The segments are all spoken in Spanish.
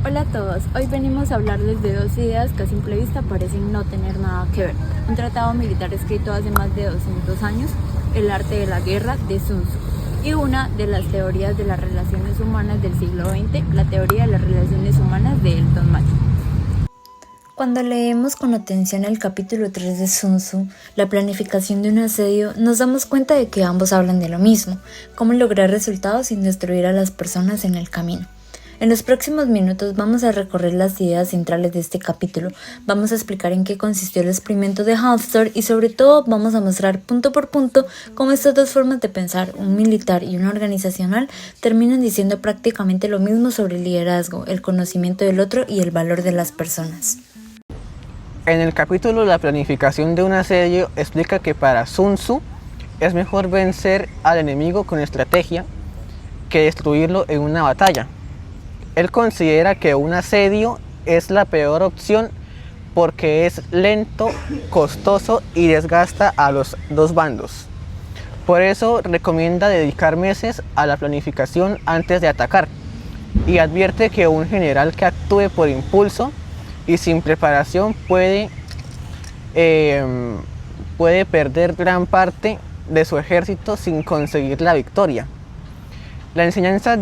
Hola a todos, hoy venimos a hablarles de dos ideas que a simple vista parecen no tener nada que ver. Un tratado militar escrito hace más de 200 años, El arte de la guerra de Sun Tzu, y una de las teorías de las relaciones humanas del siglo XX, la teoría de las relaciones humanas de Elton Mayo. Cuando leemos con atención el capítulo 3 de Sun Tzu, la planificación de un asedio, nos damos cuenta de que ambos hablan de lo mismo, cómo lograr resultados sin destruir a las personas en el camino. En los próximos minutos vamos a recorrer las ideas centrales de este capítulo, vamos a explicar en qué consistió el experimento de Halstor y sobre todo vamos a mostrar punto por punto cómo estas dos formas de pensar, un militar y una organizacional, terminan diciendo prácticamente lo mismo sobre el liderazgo, el conocimiento del otro y el valor de las personas. En el capítulo La planificación de un asedio explica que para Sun Tzu es mejor vencer al enemigo con estrategia que destruirlo en una batalla. Él considera que un asedio es la peor opción porque es lento, costoso y desgasta a los dos bandos. Por eso recomienda dedicar meses a la planificación antes de atacar y advierte que un general que actúe por impulso y sin preparación puede perder gran parte de su ejército sin conseguir la victoria. La enseñanza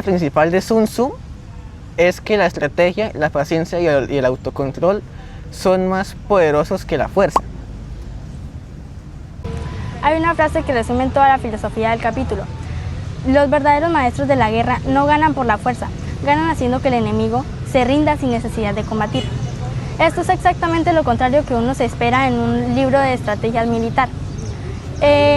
principal de Sun Tzu es que la estrategia, la paciencia y el autocontrol son más poderosos que la fuerza. Hay una frase que resume toda la filosofía del capítulo. Los verdaderos maestros de la guerra no ganan por la fuerza, ganan haciendo que el enemigo se rinda sin necesidad de combatir. Esto es exactamente lo contrario que uno se espera en un libro de estrategias militar.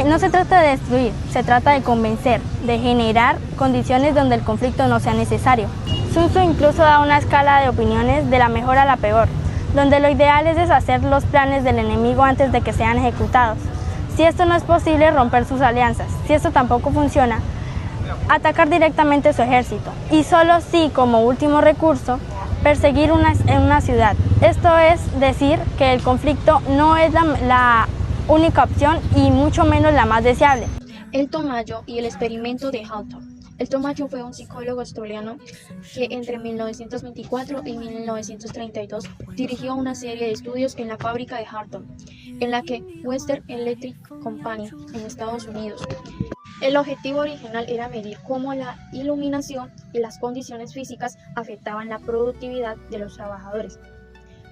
No se trata de destruir, se trata de convencer, de generar condiciones donde el conflicto no sea necesario. Sun Tzu incluso da una escala de opiniones de la mejor a la peor, donde lo ideal es deshacer los planes del enemigo antes de que sean ejecutados. Si esto no es posible, romper sus alianzas. Si esto tampoco funciona, atacar directamente su ejército. Y solo si, como último recurso, perseguir en una ciudad. Esto es decir que el conflicto no es la única opción y mucho menos la más deseable. Elton Mayo y el experimento de Halstor. Elton Mayo fue un psicólogo australiano que entre 1924 y 1932 dirigió una serie de estudios en la fábrica de Harton, en la que Western Electric Company en Estados Unidos. El objetivo original era medir cómo la iluminación y las condiciones físicas afectaban la productividad de los trabajadores.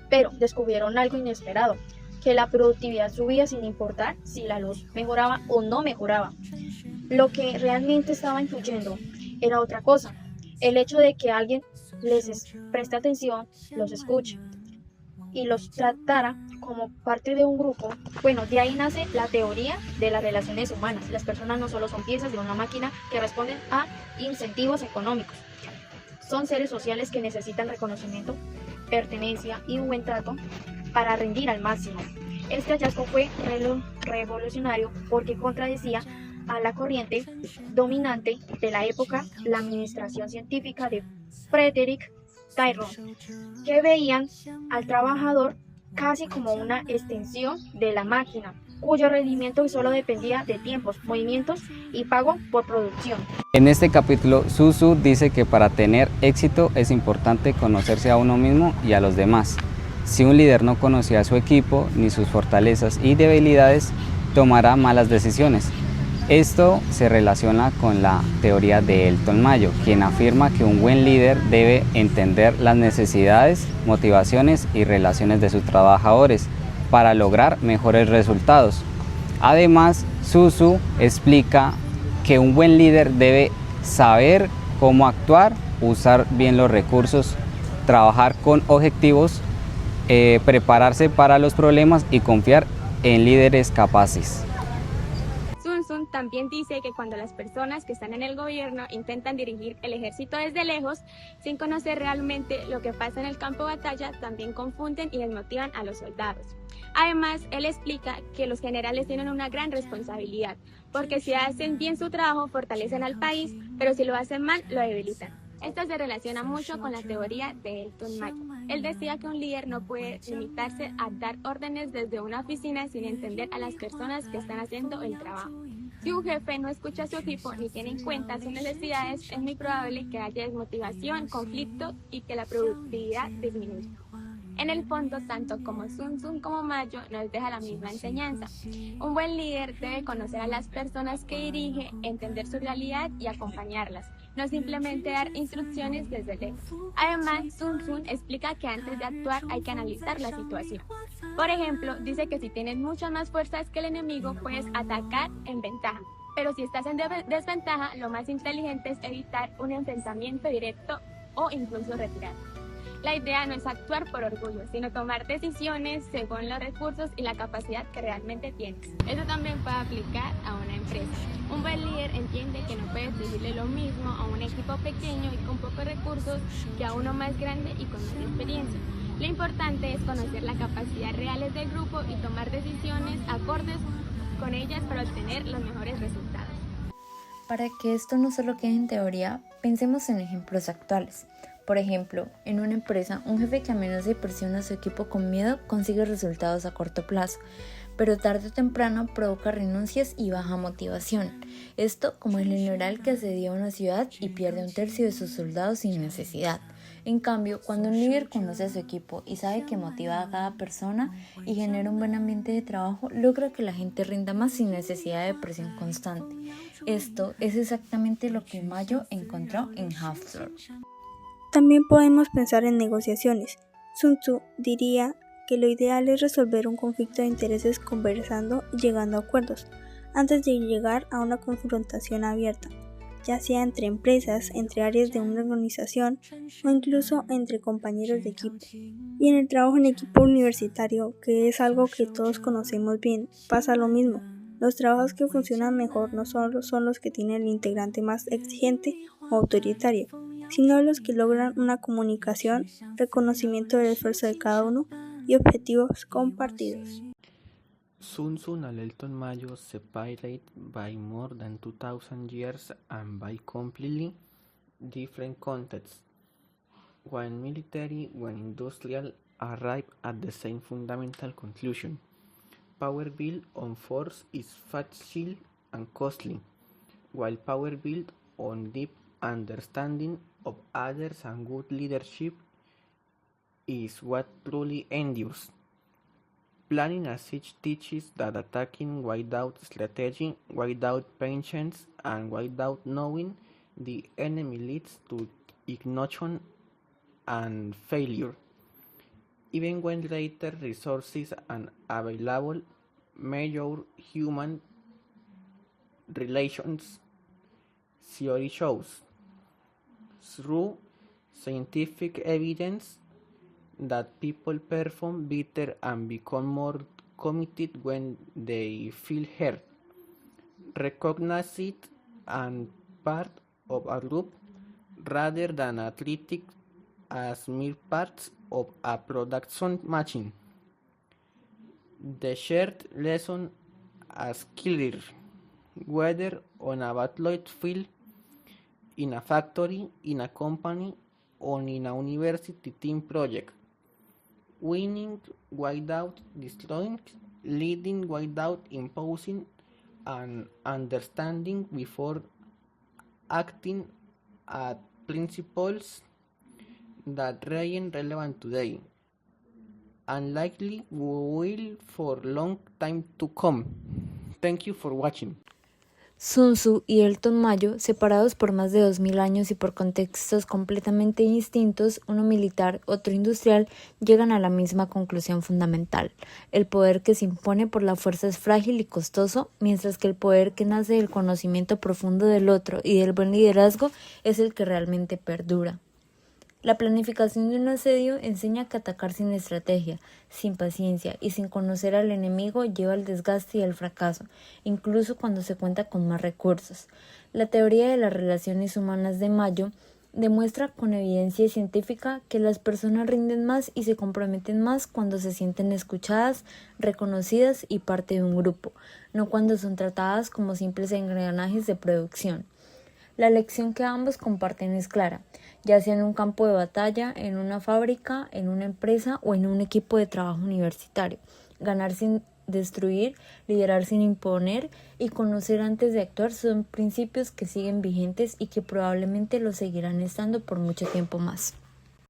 Pero descubrieron algo inesperado, que la productividad subía sin importar si la luz mejoraba o no mejoraba. Lo que realmente estaba influyendo era otra cosa, el hecho de que alguien les preste atención, los escuche y los tratara como parte de un grupo. Bueno, de ahí nace la teoría de las relaciones humanas. Las personas no solo son piezas de una máquina que responden a incentivos económicos. Son seres sociales que necesitan reconocimiento, pertenencia y un buen trato para rendir al máximo. Este hallazgo fue revolucionario porque contradecía a la corriente dominante de la época, la administración científica de Frederick Tyrone, que veían al trabajador casi como una extensión de la máquina, cuyo rendimiento solo dependía de tiempos, movimientos y pago por producción. En este capítulo, Sun Tzu dice que para tener éxito es importante conocerse a uno mismo y a los demás. Si un líder no conoce a su equipo ni sus fortalezas y debilidades, tomará malas decisiones. Esto se relaciona con la teoría de Elton Mayo, quien afirma que un buen líder debe entender las necesidades, motivaciones y relaciones de sus trabajadores para lograr mejores resultados. Además, Sun Tzu explica que un buen líder debe saber cómo actuar, usar bien los recursos, trabajar con objetivos, prepararse para los problemas y confiar en líderes capaces. Sun Tzu también dice que cuando las personas que están en el gobierno intentan dirigir el ejército desde lejos, sin conocer realmente lo que pasa en el campo de batalla, también confunden y desmotivan a los soldados. Además, él explica que los generales tienen una gran responsabilidad, porque si hacen bien su trabajo, fortalecen al país, pero si lo hacen mal, lo debilitan. Esto se relaciona mucho con la teoría de Elton Mayo. Él decía que un líder no puede limitarse a dar órdenes desde una oficina sin entender a las personas que están haciendo el trabajo. Si un jefe no escucha a su equipo ni tiene en cuenta sus necesidades, es muy probable que haya desmotivación, conflicto y que la productividad disminuya. En el fondo, tanto como Sun Tzu como Mayo nos deja la misma enseñanza. Un buen líder debe conocer a las personas que dirige, entender su realidad y acompañarlas, no simplemente dar instrucciones desde lejos. Además, Sun Tzu explica que antes de actuar hay que analizar la situación. Por ejemplo, dice que si tienes muchas más fuerzas que el enemigo, puedes atacar en ventaja. Pero si estás en desventaja, lo más inteligente es evitar un enfrentamiento directo o incluso retirarse. La idea no es actuar por orgullo, sino tomar decisiones según los recursos y la capacidad que realmente tienes. Eso también puede aplicar a una empresa. Un buen líder entiende que no puede exigirle lo mismo a un equipo pequeño y con pocos recursos que a uno más grande y con más experiencia. Lo importante es conocer las capacidades reales del grupo y tomar decisiones acordes con ellas para obtener los mejores resultados. Para que esto no solo quede en teoría, pensemos en ejemplos actuales. Por ejemplo, en una empresa, un jefe que amenaza y presiona a su equipo con miedo consigue resultados a corto plazo, pero tarde o temprano provoca renuncias y baja motivación. Esto como el general que asedia una ciudad y pierde 1/3 de sus soldados sin necesidad. En cambio, cuando un líder conoce a su equipo y sabe que motiva a cada persona y genera un buen ambiente de trabajo, logra que la gente rinda más sin necesidad de presión constante. Esto es exactamente lo que Mayo encontró en Hafthor. También podemos pensar en negociaciones. Sun Tzu diría que lo ideal es resolver un conflicto de intereses conversando y llegando a acuerdos, antes de llegar a una confrontación abierta, ya sea entre empresas, entre áreas de una organización o incluso entre compañeros de equipo. Y en el trabajo en equipo universitario, que es algo que todos conocemos bien, pasa lo mismo. Los trabajos que funcionan mejor no solo son los que tienen el integrante más exigente o autoritario, sino los que logran una comunicación, reconocimiento del esfuerzo de cada uno y objetivos compartidos. Sun Tzu and Elton Mayo separated by more than 2,000 years and by completely different contexts. One military, one industrial, arrive at the same fundamental conclusion. Power built on force is facile and costly, while power built on deep understanding of others and good leadership is what truly endures. Planning as such teaches that attacking without strategy, without patience, and without knowing the enemy leads to ignition and failure. Even when greater resources are available, major human relations theory shows through scientific evidence that people perform better and become more committed when they feel heard, recognized, and part of a group rather than treated as mere parts of a production machine. The shared lesson is clear, whether on a battlefield, in a factory, in a company, or in a university team project. Winning without destroying, leading without imposing, and understanding before acting are principles that remain relevant today, and likely will for long time to come. Thank you for watching. Sun Tzu y Elton Mayo, separados por más de 2000 años y por contextos completamente distintos, uno militar, otro industrial, llegan a la misma conclusión fundamental. El poder que se impone por la fuerza es frágil y costoso, mientras que el poder que nace del conocimiento profundo del otro y del buen liderazgo es el que realmente perdura. La planificación de un asedio enseña que atacar sin estrategia, sin paciencia y sin conocer al enemigo lleva al desgaste y al fracaso, incluso cuando se cuenta con más recursos. La teoría de las relaciones humanas de Mayo demuestra con evidencia científica que las personas rinden más y se comprometen más cuando se sienten escuchadas, reconocidas y parte de un grupo, no cuando son tratadas como simples engranajes de producción. La lección que ambos comparten es clara, ya sea en un campo de batalla, en una fábrica, en una empresa o en un equipo de trabajo universitario. Ganar sin destruir, liderar sin imponer y conocer antes de actuar son principios que siguen vigentes y que probablemente lo seguirán estando por mucho tiempo más.